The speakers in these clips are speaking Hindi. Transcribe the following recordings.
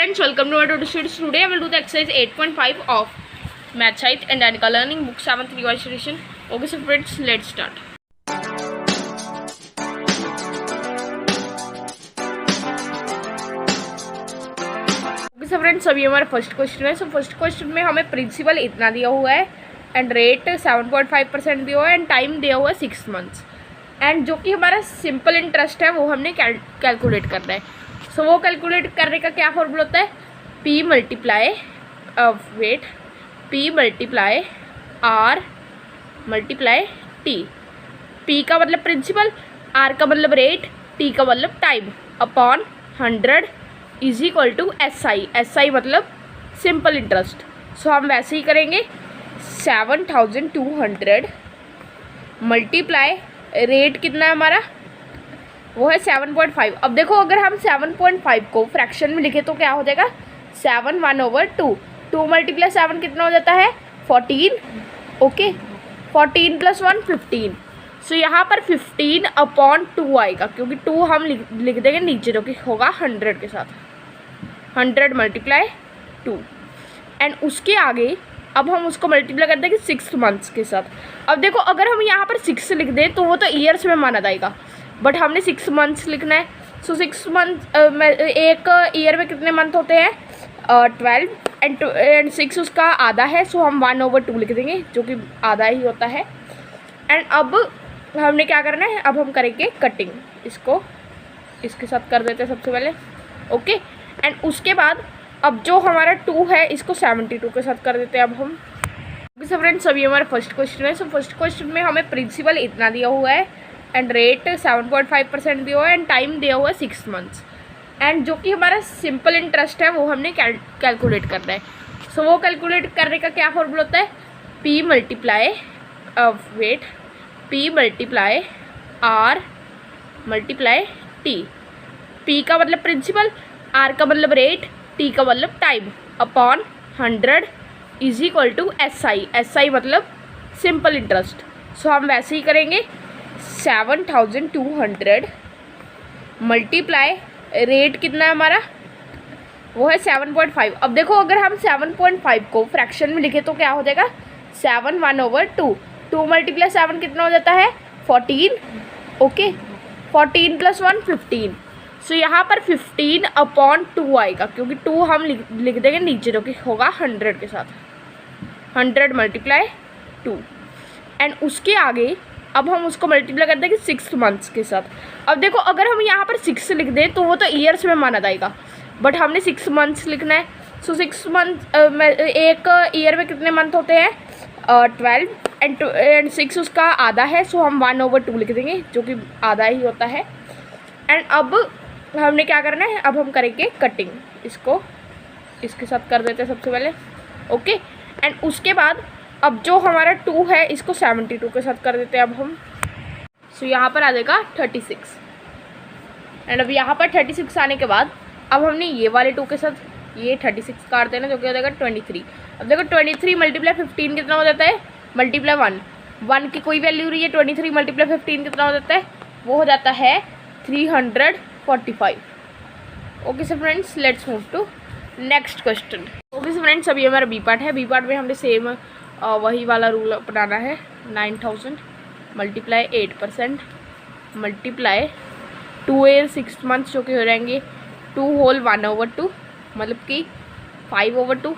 friends, welcome to our tutorial series. Today I will do the exercise 8.5 of Math Science and Technical Learning book 7th revised edition. Okay, so friends, let's start. Okay, so friends, अभी हमारा फर्स्ट क्वेश्चन है. फर्स्ट क्वेश्चन में हमें प्रिंसिपल इतना दिया हुआ है एंड रेट 7.5% दिया हुआ है एंड टाइम दिया हुआ है 6 मंथ्स एंड जो कि हमारा सिंपल इंटरेस्ट है वो हमने कैलकुलेट करना है. सो वो कैलकुलेट करने का क्या फॉर्मूला होता है? P multiply R multiply T. P का मतलब प्रिंसिपल, R का मतलब रेट, T का मतलब time upon 100 is equal to SI मतलब सिंपल इंटरेस्ट. सो हम वैसे ही करेंगे 7200 मल्टीप्लाई रेट कितना है हमारा, वो है 7.5. अब देखो अगर हम 7.5 को फ्रैक्शन में लिखे तो क्या हो जाएगा? 7 1/2. 2 मल्टीप्लाई 7 कितना हो जाता है? 14. ओके, 14 + 1 15. सो यहाँ पर 15/2 आएगा क्योंकि 2 हम लिख देंगे नीचे जो कि होगा 100 के साथ. 100 मल्टीप्लाई 2 एंड उसके आगे अब हम उसको मल्टीप्लाई कर देंगे 6 मंथ्स के साथ. अब देखो अगर हम यहाँ पर 6 लिख दें तो वो तो ईयर्स में माना जाएगा, बट हमने 6 मंथ्स लिखना है. सो 6 मंथ एक ईयर में कितने मंथ होते हैं? 12 एंड 6 उसका आधा है. सो हम 1/2 लिख देंगे जो कि आधा ही होता है. एंड अब हमने क्या करना है? अब हम करेंगे कटिंग. इसको इसके साथ कर देते हैं सबसे पहले. ओके, एंड उसके बाद अब जो हमारा 2 है इसको 72 के साथ कर देते हैं. अब हम सब फ्रेंड्स, अभी हमारा फर्स्ट क्वेश्चन है. फर्स्ट क्वेश्चन में हमें प्रिंसिपल इतना दिया हुआ है एंड रेट 7.5% दिया हुआ है एंड टाइम दिया हुआ है 6 मंथ्स एंड जो कि हमारा सिंपल इंटरेस्ट है वो हमने कैलकुलेट करना है. सो वो कैलकुलेट करने का क्या फॉर्मूला होता है? P multiply R multiply T. P का मतलब प्रिंसिपल, R का मतलब रेट, T का मतलब time upon 100 is equal to SI मतलब सिंपल इंटरेस्ट. सो हम वैसे ही करेंगे 7200 मल्टीप्लाई रेट कितना है हमारा, वो है 7.5. अब देखो अगर हम 7.5 को फ्रैक्शन में लिखे तो क्या हो जाएगा? 7 1/2. 2 मल्टीप्लाई 7 कितना हो जाता है? 14. ओके, 14 + 1 15. सो यहाँ पर 15/2 आएगा क्योंकि 2 हम लिख देंगे नीचे जो कि होगा 100 के साथ. 100 मल्टीप्लाई 2 एंड उसके आगे अब हम उसको मल्टीप्लाई कर देंगे 6 मंथ्स के साथ. अब देखो अगर हम यहाँ पर 6 लिख दें तो वो तो ईयर्स में माना जाएगा, बट हमने 6 मंथ्स लिखना है. सो 6 मंथ एक ईयर में कितने मंथ होते हैं? 12 एंड 6 उसका आधा है. सो हम 1/2 लिख देंगे जो कि आधा ही होता है. एंड अब हमने क्या करना है? अब हम करेंगे कटिंग. इसको इसके साथ कर देते हैं सबसे पहले. ओके, एंड उसके बाद अब जो हमारा 2 है इसको 72 के साथ कर देते हैं. अब हम यहाँ पर आ जाएगा 36 एंड अब यहाँ पर 36 आने के बाद अब हमने ये वाले 2 के साथ ये 36 काट देना जो कि हो जाएगा 23. अब देखो 23 मल्टीप्लाई 15 कितना हो जाता है? मल्टीप्लाई 1 की कोई वैल्यू रही है. 23 मल्टीप्लाई 15 कितना हो जाता है? वो हो जाता है 345. Okay so friends, let's move to next question. Okay so friends, अभी हमारा बी पार्ट है. बी पार्ट में हमने सेम वही वाला रूल अपनाना है. 9000 मल्टीप्लाई 8% मल्टीप्लाई 2 ईयर 6 मंथ्स जो कि हो जाएंगे 2 होल 1/2 मतलब कि 5/2.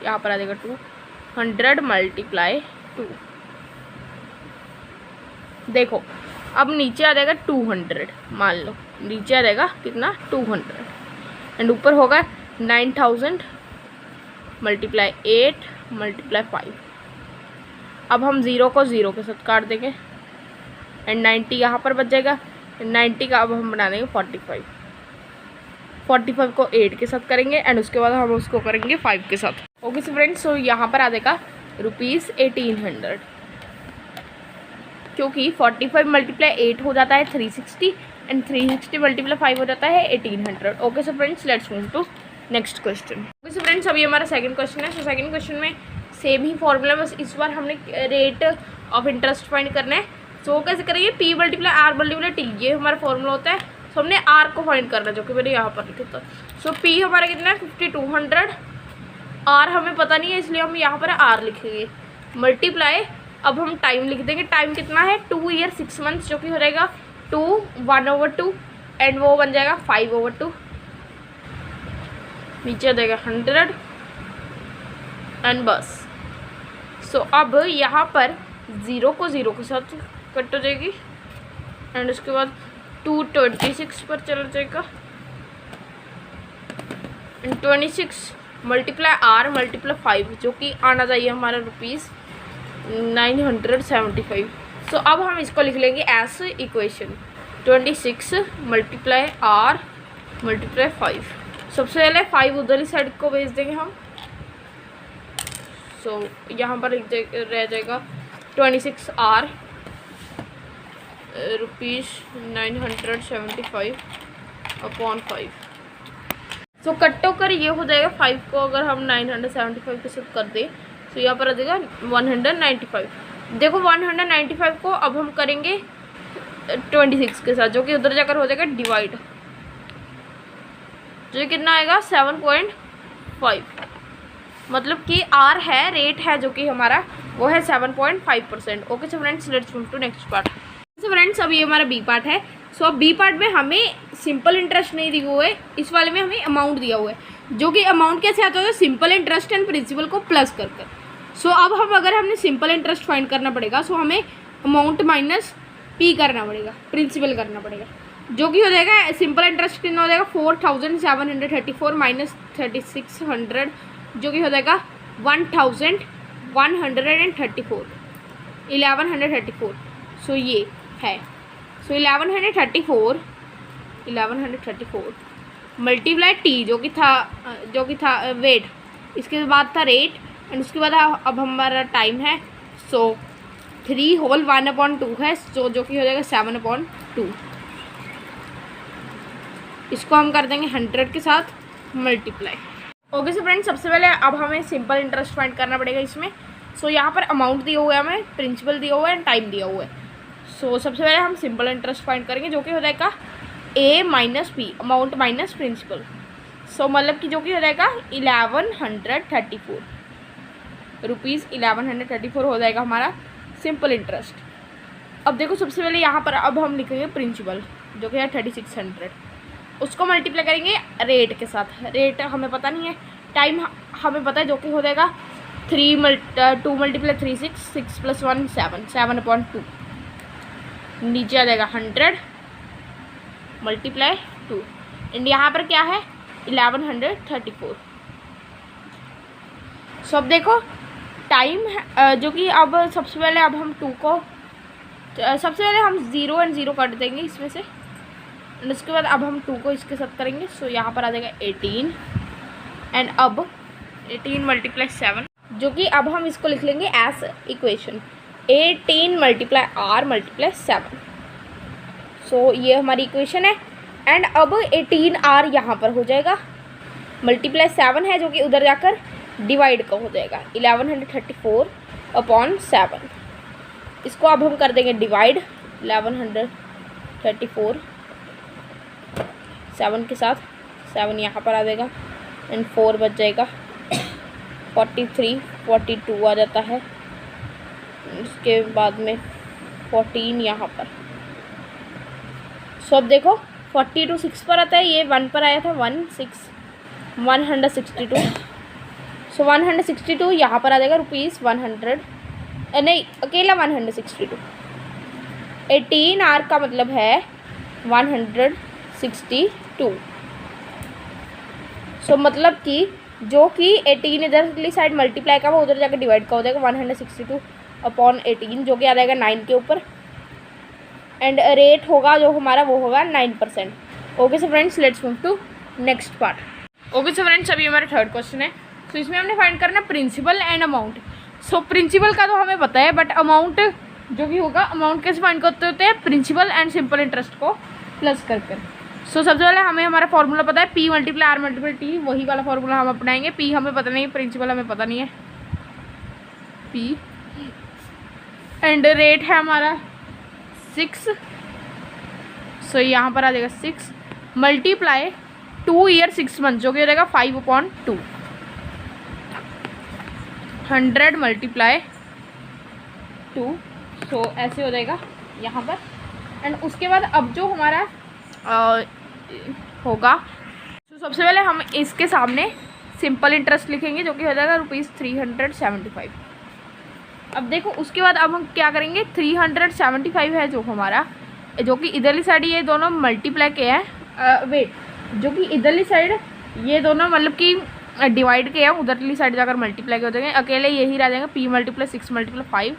यहाँ पर आ जाएगा 200 मल्टीप्लाई 2. देखो अब नीचे आ जाएगा 200. मान लो नीचे आ जाएगा कितना? 200 एंड ऊपर होगा 9000 मल्टीप्लाई 8 मल्टीप्लाई 5. अब हम 0 को 0 के साथ काट देंगे एंड 90 यहाँ पर बच जाएगा. 90 का अब हम बना देंगे 45. 45 को 8 के साथ करेंगे एंड उसके बाद हम उसको करेंगे 5 के साथ. ओके सो फ्रेंड्स, सो यहाँ पर आ जाएगा ₹1800 क्योंकि 45 मल्टीप्लाई 8 हो जाता है 360 एंड 360 मल्टीप्लाई 5 हो जाता है 1800. Okay so friends, let's move to next question. Okay so friends, अभी हमारा सेकंड क्वेश्चन है. सो सेकंड क्वेश्चन में सेम ही फॉर्मूला, बस इस बार हमने रेट ऑफ इंटरेस्ट फाइंड करना है. सो कैसे करेंगे? P multiply R multiply T, ये हमारा फॉर्मूला होता है. सो हमने आर को फाइंड करना है जो कि मैंने यहाँ पर लिखा था। सो पी हमारा कितना है 5200, आर हमें पता नहीं है इसलिए हम यहाँ पर आर लिखेंगे, मल्टीप्लाई, अब हम टाइम लिख देंगे, टाइम कितना है 2 ईयर 6 मंथ्स जो कि हो जाएगा 2 1/2 एंड वो बन जाएगा 5/2, नीचे आ जाएगा 100 एंड बस। सो अब यहाँ पर 0 को 0 के साथ कट हो जाएगी एंड उसके बाद 226 पर चला जाएगा एंड 26 मल्टीप्लाई आर मल्टीप्लाई 5 जो कि आना चाहिए हमारा ₹975। सो अब हम इसको लिख लेंगे as equation 26 multiply R multiply 5। सबसे पहले 5 उधर ही साइड को भेज देंगे हम। सो यहाँ पर रह जाएगा 26 आर ₹975/5। सो कट्टो कर ये हो जाएगा 5 को अगर हम 975 के साथ कर दें तो यहाँ पर आ जाएगा 195। देखो 195 को अब हम करेंगे 26 के साथ जो कि उधर जाकर हो जाएगा डिवाइड, जो कितना आएगा 7.5, मतलब कि आर है, रेट है जो कि हमारा वो है 7.5%। Okay so friends let's move to next part. So friends अब ये हमारा बी पार्ट है। सो अब बी पार्ट में हमें सिंपल इंटरेस्ट नहीं दिया हुआ है, इस वाले में हमें अमाउंट दिया हुआ है, जो कि अमाउंट कैसे आता है सिंपल इंटरेस्ट एंड प्रिंसिपल को प्लस कर कर। सो अब हम अगर हमने सिंपल इंटरेस्ट फाइंड करना पड़ेगा सो हमें अमाउंट माइनस पी करना पड़ेगा, प्रिंसिपल करना पड़ेगा, जो कि हो जाएगा सिंपल इंटरेस्ट कितना हो जाएगा 4734 माइनस 3600 जो कि हो जाएगा 1134 सो ये है। सो 1134 मल्टीप्लाई टी जो कि था वेट, इसके बाद था रेट एंड उसके बाद अब हमारा टाइम है। सो 3 होल 1/2 है जो कि हो जाएगा 7/2। इसको हम कर देंगे 100 के साथ मल्टीप्लाई। ओके सो फ्रेंड्स सबसे पहले अब हमें सिंपल इंटरेस्ट फाइंड करना पड़ेगा इसमें। सो यहाँ पर अमाउंट दिया हुआ है, हमें प्रिंसिपल दिया हुआ है एंड टाइम दिया हुआ है। सो सबसे पहले हम सिंपल इंटरेस्ट फाइंड करेंगे जो कि हो जाएगा A minus P, amount minus principal. So मतलब कि जो कि हो जाएगा 1134 रुपीज़ 1134 हो जाएगा हमारा सिंपल इंटरेस्ट। अब देखो सबसे पहले यहाँ पर अब हम लिखेंगे प्रिंसिपल जो कि है 3600, उसको मल्टीप्लाई करेंगे रेट के साथ। रेट हमें पता नहीं है, टाइम हमें पता है जो कि हो जाएगा 2 मल्टीप्लाई 3 6 + 1 7/2, नीचे आ जाएगा 100 मल्टीप्लाई 2 एंड यहाँ पर क्या है 1134। सो अब देखो टाइम जो कि अब सबसे पहले अब हम 2 को सबसे पहले हम 0 एंड 0 काट देंगे इसमें से एंड उसके बाद अब हम 2 को इसके साथ करेंगे। सो यहाँ पर आ जाएगा 18 एंड अब 18 मल्टीप्लाई 7 जो कि अब हम इसको लिख लेंगे as equation 18 multiply R multiply 7। So ये हमारी इक्वेशन है एंड अब 18 आर यहाँ पर हो जाएगा, मल्टीप्लाई 7 है जो कि उधर जाकर डिवाइड का हो जाएगा 1134/7। इसको अब हम कर देंगे डिवाइड 1134 7 के साथ, 7 यहाँ पर आ जाएगा एंड 4 बच जाएगा 42 आ जाता है, उसके बाद में 14 यहाँ पर। सो अब देखो 42 6 पर आता है, ये 1 पर आया था 162। सो 162 यहाँ पर आ जाएगा ₹100 नहीं अकेला 162। 18 आर का मतलब है 162। सो मतलब कि जो कि 18 इधर साइड मल्टीप्लाई का वो उधर जाकर डिवाइड का हो जाएगा 162/18 जो कि आ जाएगा 9 के ऊपर एंड रेट होगा जो हमारा वो होगा 9%। Okay so friends let's move to next part. Okay so friends अभी हमारा थर्ड क्वेश्चन है। तो इसमें हमने फाइंड करना principal and amount. So principal का तो हमें पता है बट अमाउंट जो भी होगा अमाउंट कैसे फाइंड करते होते हैं प्रिंसिपल एंड सिंपल इंटरेस्ट को प्लस कर। सो सबसे पहले हमें हमारा फॉर्मूला पता है P multiply R multiply T, वही वाला फॉर्मूला हम अपनाएंगे। P हमें पता नहीं है, प्रिंसिपल हमें पता नहीं है P एंड रेट है हमारा 6 सो यहाँ पर आ जाएगा 6 मल्टीप्लाई 2 ईयर 6 मंथ जो कि हो जाएगा 5/2। 100 मल्टीप्लाई 2, सो ऐसे हो जाएगा यहाँ पर। एंड उसके बाद अब जो हमारा होगा, तो सबसे पहले हम इसके सामने सिंपल इंटरेस्ट लिखेंगे जो कि हो जाएगा ₹375। अब देखो उसके बाद अब हम क्या करेंगे, 375 है जो हमारा, जो कि इधरली साइड ये दोनों मल्टीप्लाई के हैं, वेट, जो कि इधरली साइड ये दोनों मतलब कि डिवाइड के हैं, उधरली साइड जाकर मल्टीप्लाई के हो जाएंगे। अकेले यही रह जाएगा P × 6 × 5,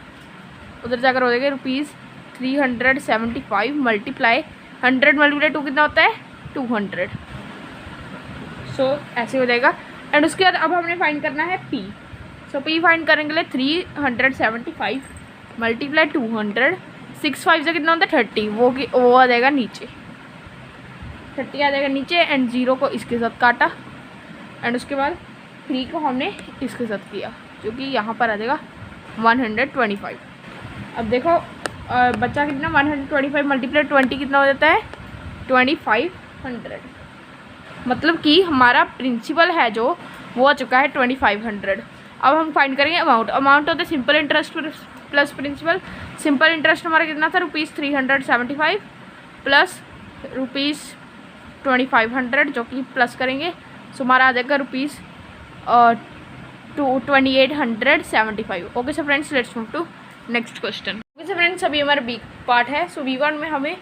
उधर जाकर हो जाएगा ₹375 मल्टीप्लाई 100 × 2 कितना होता है 200। सो ऐसे हो जाएगा। एंड उसके बाद अब हमने फाइंड करना है P। सो P फाइंड करने के लिए 375 मल्टीप्लाई 200, 6 5 से कितना होता है 30, वो आ जाएगा नीचे, 30 आ जाएगा नीचे। एंड 0 को इसके साथ काटा, एंड उसके बाद 3 को हमने इसके साथ किया, जो कि यहाँ पर आ जाएगा 125। अब देखो बच्चा कितना 125 मल्टीप्लाई 20 कितना हो जाता है 2500। मतलब कि हमारा प्रिंसिपल है जो वो आ चुका है 2500। अब हम फाइंड करेंगे अमाउंट। अमाउंट होता है simple interest plus principal. Simple interest हमारा कितना था ₹375 प्लस ₹2500 जो कि प्लस करेंगे, सो हमारा आ जाएगा ₹2875। Okay so friends, let's move to next question. Okay so friends, अभी हमारा बी पार्ट है। सो B1 में हमें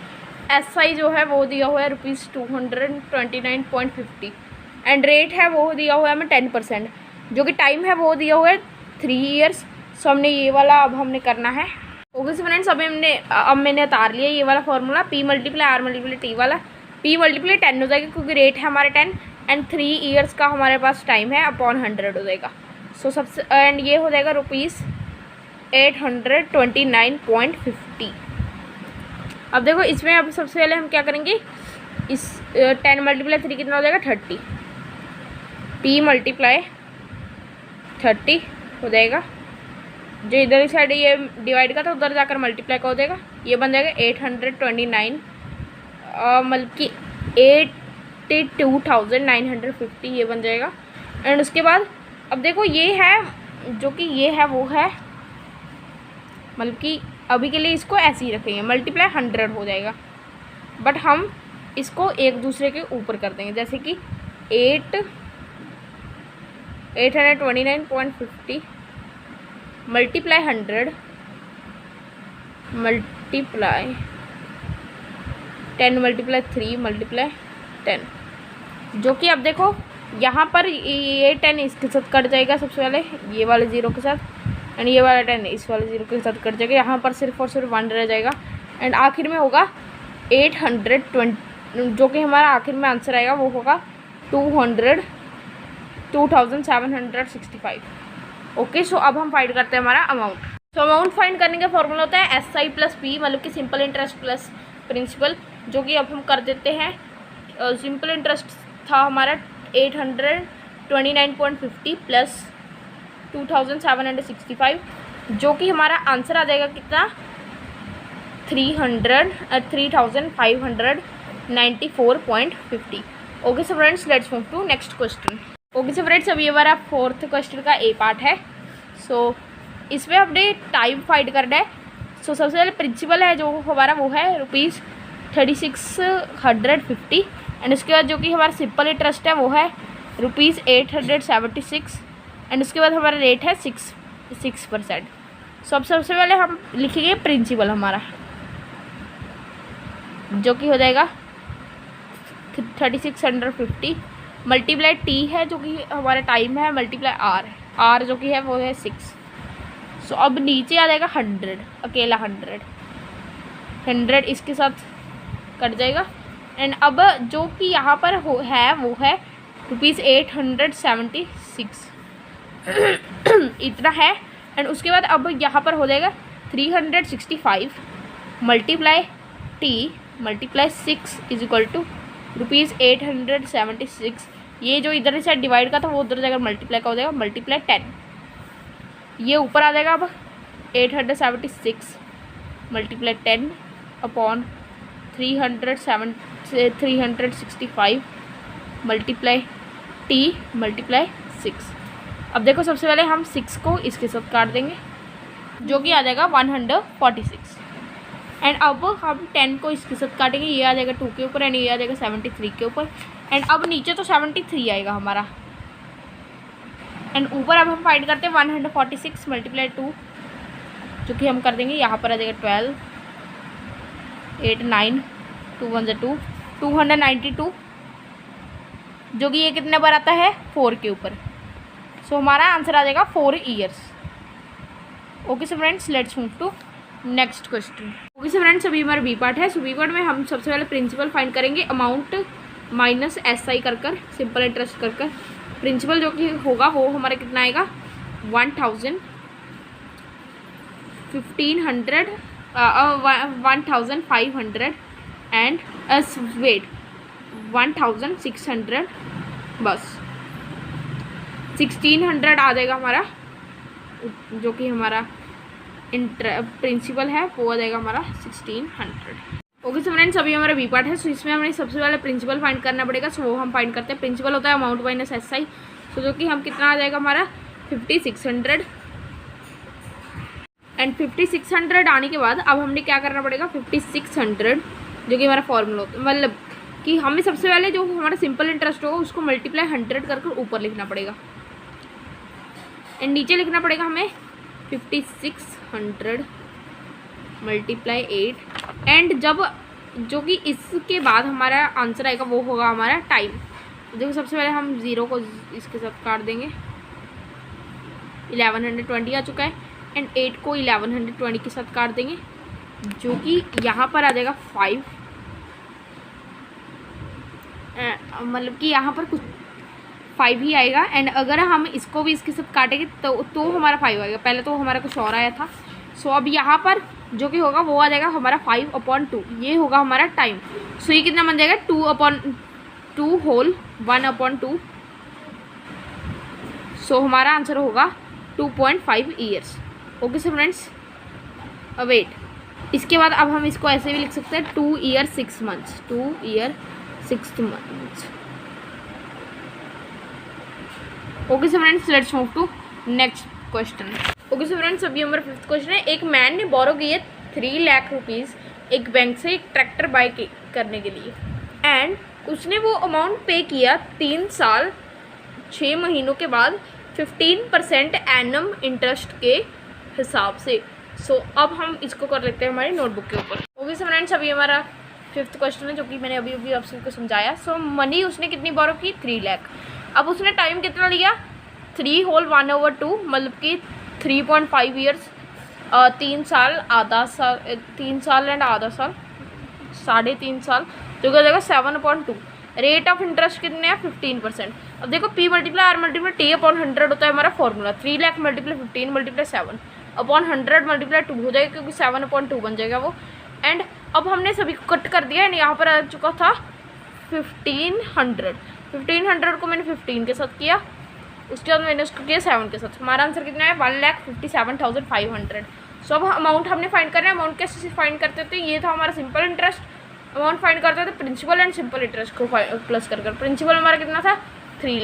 SI जो है वो दिया हुआ है ₹229.50 एंड रेट है वो दिया हुआ है हमें 10%, जो कि टाइम है वो दिया हुआ है 3 ईयर्स। सो हमने ये वाला अब हमने करना है। ओके सो फ्रेंड्स, अब मैंने उतार लिया ये वाला फॉर्मूला P × R × T वाला। P × 10 हो जाएगा क्योंकि रेट है हमारे 10 एंड 3 ईयर्स का हमारे पास टाइम है अपॉन 100 हो जाएगा। सो सबसे एंड ये हो जाएगा ₹829.50। अब देखो इसमें अब सबसे पहले हम क्या करेंगे, इस 10 × 3 कितना हो जाएगा 30, P × 30 हो जाएगा। जो इधर साइड ये डिवाइड का था उधर जाकर मल्टीप्लाई का हो जाएगा, ये बन जाएगा 829 मतलब कि 82,950 ये बन जाएगा। एंड उसके बाद अब देखो ये है जो कि ये है वो है, मतलब कि अभी के लिए इसको ऐसे ही रखेंगे, मल्टीप्लाई 100 हो जाएगा, बट हम इसको एक दूसरे के ऊपर कर देंगे, जैसे कि 829.50 मल्टीप्लाई 100 मल्टीप्लाई 10 मल्टीप्लाई 3 मल्टीप्लाई 10, जो कि अब देखो यहाँ पर ये 10 इसके साथ कट जाएगा सबसे पहले ये वाले 0 के साथ, एंड ये वाला 10 इस वाले 0 के साथ कट जाएगा। यहाँ पर सिर्फ और सिर्फ 1 रह जाएगा एंड आखिर में होगा 820, जो कि हमारा आखिर में आंसर आएगा वो होगा 2765। ओके, सो अब हम फाइंड करते हैं हमारा अमाउंट। सो अमाउंट फाइंड करने का फॉर्मूला होता है SI + P, मतलब कि सिंपल इंटरेस्ट प्लस प्रिंसिपल, जो कि अब हम कर देते हैं। सिंपल इंटरेस्ट था हमारा 829.50 प्लस 2765, जो कि हमारा आंसर आ जाएगा कितना 3,594.50। Okay so friends, let's move to next question. Okay so friends, अभी हमारा 4th क्वेश्चन का A पार्ट है। सो इसमें हमने टाइम फाइंड करना है। सो सबसे पहले प्रिंसिपल है जो हमारा वो है ₹3650 एंड उसके बाद जो कि हमारा सिंपल इंटरेस्ट है वो है ₹876 एंड उसके बाद हमारा रेट है 6%। सो अब सबसे पहले हम लिखेंगे प्रिंसिपल हमारा, जो कि हो जाएगा 3650 मल्टीप्लाई T है जो कि हमारा टाइम है, मल्टीप्लाई R जो कि है वो है 6। सो अब नीचे आ जाएगा 100, अकेला 100 इसके साथ कट जाएगा एंड अब जो कि यहाँ पर वो है ₹876 इतना है। एंड उसके बाद अब यहाँ पर हो जाएगा 365 multiply T multiply 6 is equal to ₹876। ये जो इधर से डिवाइड का था वो उधर जाकर मल्टीप्लाई का हो जाएगा, मल्टीप्लाई 10, ये ऊपर आ जाएगा। अब 876 multiply 10 upon 365 multiply T multiply 6। अब देखो सबसे पहले हम 6 को इसके साथ काट देंगे जो कि आ जाएगा 146। एंड अब हम 10 को इसके साथ काटेंगे, ये आ जाएगा 2 के ऊपर एंड ये आ जाएगा 73 के ऊपर। एंड अब नीचे तो 73 आएगा हमारा। एंड ऊपर अब हम फाइंड करते हैं 146 मल्टीप्लाई 2 जो कि हम कर देंगे, यहाँ पर आ जाएगा 12 8 9 2 1 2 292 जो कि ये कितने बार आता है 4 के ऊपर। सो हमारा आंसर आ जाएगा 4 years. Okay so friends, let's move to next question. Okay so friends, अभी हमारा बी पार्ट है। सो बी पार्ट में हम सबसे पहले प्रिंसिपल फाइंड करेंगे, अमाउंट माइनस SI कर सिंपल इंटरेस्ट कर प्रिंसिपल जो कि होगा वो हमारा कितना आएगा 1500 1500 एंड वेट 1600 बस 1600 आ जाएगा हमारा, जो कि हमारा प्रिंसिपल है वो आ जाएगा हमारा 1600। ओके सो फ्रेंड्स, अभी हमारा बी पार्ट है। सो इसमें हमें सबसे पहले प्रिंसिपल फाइंड करना पड़ेगा। सो वो हम फाइंड करते हैं। प्रिंसिपल होता है अमाउंट माइनस SI। सो जो कि हम कितना आ जाएगा हमारा 5600 एंड 5600 आने के बाद अब हमने क्या करना पड़ेगा 5600 जो कि हमारा फॉर्मूला होता है, मतलब कि हमें सबसे पहले जो हमारा सिंपल इंटरेस्ट होगा उसको मल्टीप्लाई 100 कर ऊपर लिखना पड़ेगा एंड नीचे लिखना पड़ेगा हमें 5600 मल्टीप्लाई 8 एंड जब जो कि इसके बाद हमारा आंसर आएगा वो होगा हमारा टाइम। देखो सबसे पहले हम 0 को इसके साथ काट देंगे, 1120 आ चुका है एंड 8 को 1120 के साथ काट देंगे जो कि यहाँ पर आ जाएगा 5, मतलब कि यहाँ पर कुछ 5 ही आएगा एंड अगर हम इसको भी इसके साथ काटेंगे तो हमारा 5 आएगा। पहले तो हमारा कुछ और आया था। सो अब यहाँ पर जो कि होगा वो आ जाएगा हमारा 5/2, ये होगा हमारा टाइम। सो ये कितना बन जाएगा 2/2 होल 1/2। सो हमारा आंसर होगा 2.5 years. Okay so friends, wait, इसके बाद अब हम इसको ऐसे भी लिख सकते हैं 2 year 6 months 2 year 6 months. Okay so friends, let's move to next question. Okay so friends, अभी हमारा 5th क्वेश्चन है। एक मैन ने बोरो किए 3 लाख रुपीज़ एक बैंक से एक ट्रैक्टर बाय करने के लिए एंड उसने वो अमाउंट पे किया 3 साल 6 महीनों के बाद 15% एनम इंटरेस्ट के हिसाब से। सो अब हम इसको कर लेते हैं हमारी नोटबुक के ऊपर। ओके सो फ्रेंड्स, अभी हमारा 5th क्वेश्चन है जो कि मैंने अभी आप सबको समझाया। सो मनी उसने कितनी बोरो की 3 लाख। अब उसने टाइम कितना लिया 3 होल 1/2 मतलब कि 3.5 ईयर्स, 3 साल आधा साल 3 साल एंड आधा साल 3.5 साल जो कि हो जाएगा 7/2। रेट ऑफ इंटरेस्ट कितने हैं 15%। अब देखो P multiply R multiply T/100 होता है हमारा formula. 3 lakh multiply 15 multiply 7/100 multiply 2 हो जाएगा क्योंकि 7/2 बन जाएगा वो। एंड अब हमने सभी को कट कर दिया एंड यहाँ पर आ चुका था 1500 को मैंने 15 के साथ किया, उसके बाद मैंने उसको किया 7 के साथ। हमारा आंसर कितना है 1,57,500। सो अब अमाउंट हमने फाइंड करना है। अमाउंट कैसे फाइंड करते थे, ये था हमारा सिंपल इंटरेस्ट। अमाउंट फाइंड करते थे प्रिंसिपल एंड सिंपल इंटरेस्ट को प्लस कर प्रिंसिपल हमारा कितना था 3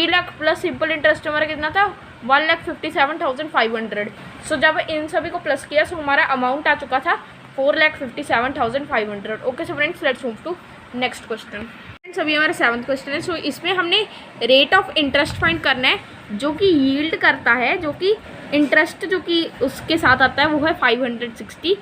लाख प्लस सिंपल इंटरेस्ट हमारा कितना था 1,57,500। सो जब इन सभी को प्लस किया सो हमारा अमाउंट आ चुका था 4,57,500। Okay so friends, let's move to next question. अभी हमारा 7th क्वेश्चन है। सो इसमें हमने रेट ऑफ इंटरेस्ट फाइंड करना है जो कि यील्ड करता है, जो कि इंटरेस्ट जो कि उसके साथ आता है वो है 560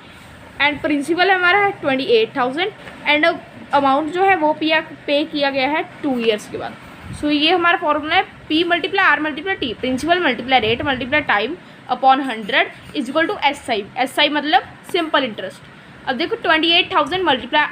एंड प्रिंसिपल हमारा है 28,000 एंड अमाउंट जो है वो पे किया गया है 2 ईयर्स के बाद। सो ये हमारा फॉर्मूला है P multiply R multiply T, principal multiply rate multiply time upon 100 is equal to SI मतलब सिंपल इंटरेस्ट। अब देखो 28,000 मल्टीप्लाई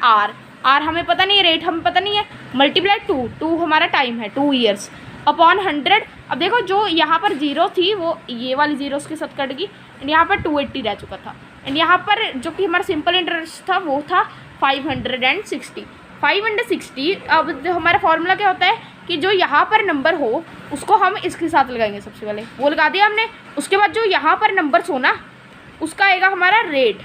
R हमें पता नहीं है, रेट हमें पता नहीं है, मल्टीप्लाई 2 हमारा टाइम है 2 ईयर्स अपॉन 100। अब देखो जो यहाँ पर 0 थी वो ये वाली 0 के साथ कट गई एंड यहाँ पर 280 रह चुका था एंड यहाँ पर जो कि हमारा सिंपल इंटरेस्ट था वो था 560। अब जो हमारा फॉर्मूला क्या होता है कि जो यहाँ पर नंबर हो उसको हम इसके साथ लगाएंगे। सबसे पहले वो लगा दिया हमने, उसके बाद जो यहाँ पर नंबर्स हो ना उसका आएगा हमारा रेट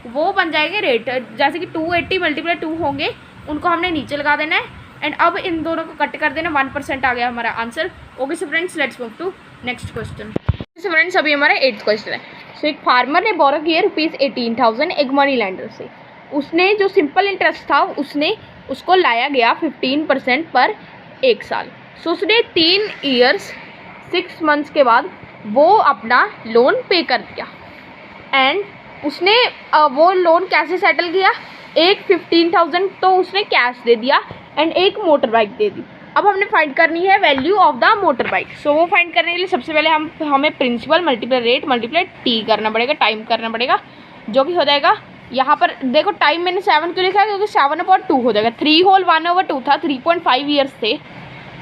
वो बन जाएंगे रेट। जैसे कि 280 मल्टीप्लाई 2 होंगे, उनको हमने नीचे लगा देना है एंड अब इन दोनों को कट कर देना, 1% आ गया हमारा answer. Okay so friends, let's move to next question. So friends, अभी हमारा 8th क्वेश्चन है। सो एक फार्मर ने बोरो किए ₹18,000 एक मनी लैंडर से। उसने जो सिंपल इंटरेस्ट था उसने उसको लाया गया 15% पर 1 साल। सो उसने 3 ईयर्स 6 मंथ्स के बाद वो अपना लोन पे कर दिया एंड उसने वो लोन कैसे सेटल किया, एक 15,000 तो उसने कैश दे दिया एंड एक मोटर बाइक दे दी। अब हमने फाइंड करनी है value of the motorbike. So वो फाइंड करने के लिए सबसे पहले हमें principal multiply rate multiply T करना पड़ेगा, टाइम करना पड़ेगा, जो कि हो जाएगा यहाँ पर देखो टाइम मैंने 7 क्यों लिखा है, क्योंकि 7/2 हो जाएगा। 3 होल 1/2 था, 3.5 ईयर्स थे,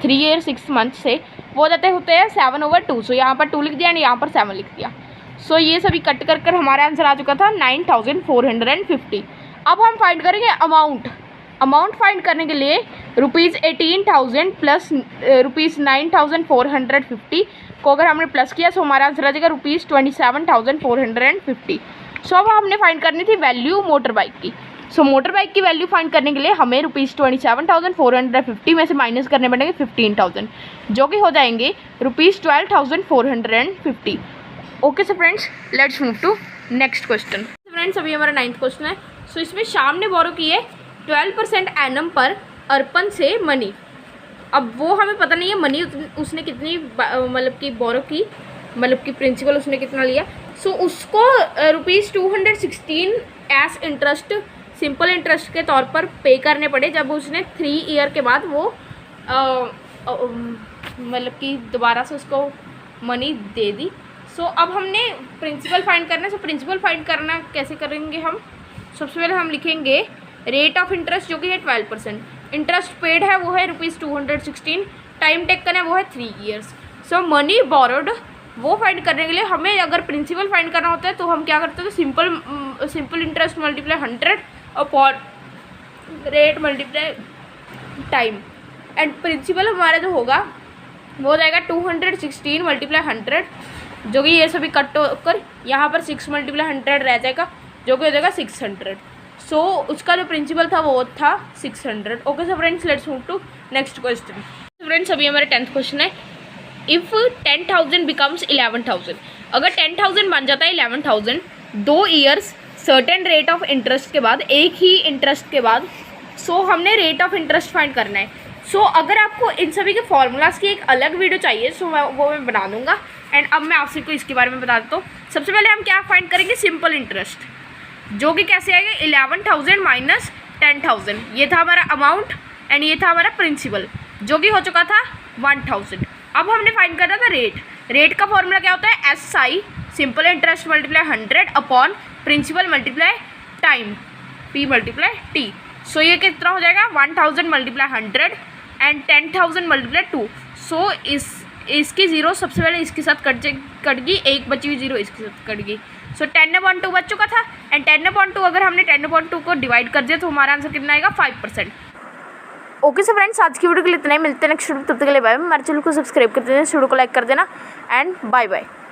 3 ईयर 6 मंथ से, वो जाते होते हैं 7/2। सो यहाँ पर 2 लिख दिया एंड यहाँ पर 7 लिख दिया। सो ये सभी कट कर कर हमारा आंसर आ चुका था 9,450। अब हम फाइंड करेंगे अमाउंट फाइंड करने के लिए ₹18,000 प्लस ₹9,450 को अगर हमने प्लस किया तो हमारा आंसर आ जाएगा ₹27,450। सो अब हमने फाइंड करनी थी वैल्यू मोटर बाइक की। सो मोटर बाइक की वैल्यू फाइंड करने के लिए हमें ₹27,450 में से माइनस करने पड़ेंगे 15,000, जो कि हो जाएंगे ₹12,450। Okay so friends, let's move to next question. Friends, अभी हमारा 9th क्वेश्चन है। सो इसमें श्याम ने बोरो किए 12% एनम पर अर्पण से मनी। अब वो हमें पता नहीं है मनी उसने कितनी मतलब कि बोरो की, मतलब कि प्रिंसिपल उसने कितना लिया। सो उसको ₹216 एज इंटरेस्ट, सिंपल इंटरेस्ट के तौर पर पे करने पड़े जब उसने 3 ईयर के बाद वो मतलब कि दोबारा से उसको मनी दे दी। सो अब हमने प्रिंसिपल फाइंड करना है। सो प्रिंसिपल फाइंड करना कैसे करेंगे हम, सबसे पहले हम लिखेंगे रेट ऑफ इंटरेस्ट जो कि है 12%, इंटरेस्ट पेड है वो है ₹216, टाइम टेकन है वो है 3 ईयर्स। सो मनी बोरोड वो फाइंड करने के लिए हमें अगर प्रिंसिपल फाइंड करना होता है तो हम क्या करते हैं, तो simple interest multiply 100 upon rate multiply time and principal हमारा जो होगा वो हो जाएगा 216 मल्टीप्लाई 100, जो कि ये सभी कट होकर यहाँ पर 6 मल्टीप्लाई 100 रह जाएगा, जो कि हो जाएगा 600। सो उसका जो प्रिंसिपल था वो था 600। Okay so friends, let's move to next question. Friends, अभी हमारा 10th क्वेश्चन है। इफ़ 10,000 बिकम्स 11,000, अगर 10,000 बन जाता है 11,000 2 years certain rate of interest के बाद, एक ही इंटरेस्ट के बाद। सो हमने रेट ऑफ इंटरेस्ट फाइंड करना है। सो अगर आपको इन सभी के फॉर्मूलाज की एक अलग वीडियो चाहिए सो वो मैं बना दूंगा एंड अब मैं आपसे को इसके बारे में बता देता हूँ। सबसे पहले हम क्या फाइंड करेंगे, सिंपल इंटरेस्ट, जो कि कैसे आएगा 11,000 माइनस 10,000। ये था हमारा अमाउंट एंड ये था हमारा प्रिंसिपल, जो कि हो चुका था 1,000। अब हमने फाइंड करना था रेट का फॉर्मूला क्या होता है, SI simple interest multiply 100 upon principal multiply time P multiply T। So ये कितना हो जाएगा 1,000 मल्टीप्लाई 100 एंड 10,000 मल्टीप्लाई 2। सो इसकी ज़ीरो सबसे पहले इसके साथ कट गई, एक बची हुई ज़ीरो इसके साथ कट गई। सो 10/2 बच चुका था एंड 10/2 अगर हमने 10/2 को डिवाइड कर दिया तो हमारा आंसर कितना आएगा 5%। ओके सो फ्रेंड्स, आज की वीडियो के लिए इतना ही, मिलते हैं नेक्स्ट वीडियो, तब तक के लिए बाय। हमारे चैनल को सब्सक्राइब कर देना, वीडियो को लाइक कर देना एंड बाय बाय।